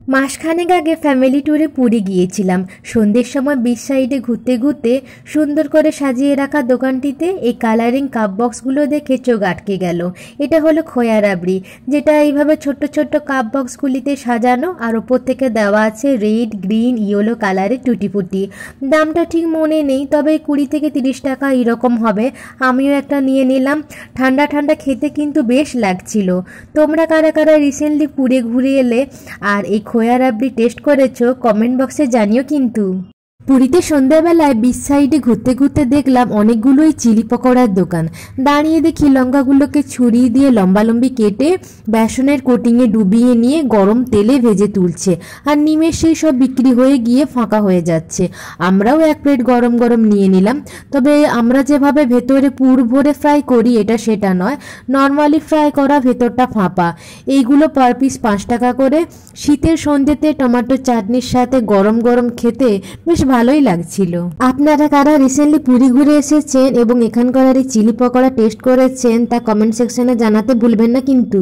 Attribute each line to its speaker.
Speaker 1: মাসখানেক আগে ফ্যামিলি ট্যুরে পুরী গিয়েছিলাম। সন্ধ্যের সময় বিচ সাইডে ঘুরতে ঘুরতে সুন্দর করে সাজিয়ে রাখা দোকানটিতে এই কালারিং কাপ বক্সগুলো দেখে চোখ আটকে গেল। এটা হলো খোয়া রাবড়ি, যেটা এইভাবে ছোট্ট ছোট্ট কাপ বক্সগুলিতে সাজানো, আর ওপর থেকে দেওয়া আছে রেড, গ্রিন, ইয়েলো কালারের টুটিপুটি। দামটা ঠিক মনে নেই, তবে 20 থেকে 30 টাকা এরকম হবে। আমিও একটা নিয়ে নিলাম। ঠান্ডা ঠান্ডা খেতে কিন্তু বেশ লাগছিল। তোমরা কারা কারা রিসেন্টলি পুরী ঘুরে এলে আর এই খোয়া রাবড়ি টেস্ট করেছো কমেন্ট বক্সে জানিও কিন্তু। পুরীতে সন্ধ্যাবেলায় বিচ সাইডে ঘুরতে ঘুরতে দেখলাম অনেকগুলোই চিলি পকোড়ার দোকান। দাঁড়িয়ে দেখি লঙ্কাগুলোকে ছুরি দিয়ে লম্বালম্বি কেটে বেসনের কোটিংয়ে ডুবিয়ে নিয়ে গরম তেলে ভেজে তুলছে, আর নিমেষেই সব বিক্রি হয়ে গিয়ে ফাঁকা হয়ে যাচ্ছে। আমরাও এক প্লেট গরম গরম নিয়ে নিলাম। তবে আমরা যেভাবে ভেতরে পুর ভরে ফ্রাই করি এটা সেটা নয়, নর্মালি ফ্রাই করা, ভেতরটা ফাঁপা। এইগুলো পার পিস 5 টাকা করে। শীতের সন্ধ্যেতে টমেটো চাটনির সাথে গরম গরম খেতে বেশ ভালোই লাগছিল। আপনারা কারা রিসেন্টলি পুরী ঘুরে এসেছেন এবং এখানকার এই চিলি পকোড়া টেস্ট করেছেন তা কমেন্ট সেকশনে জানাতে ভুলবেন না কিন্তু।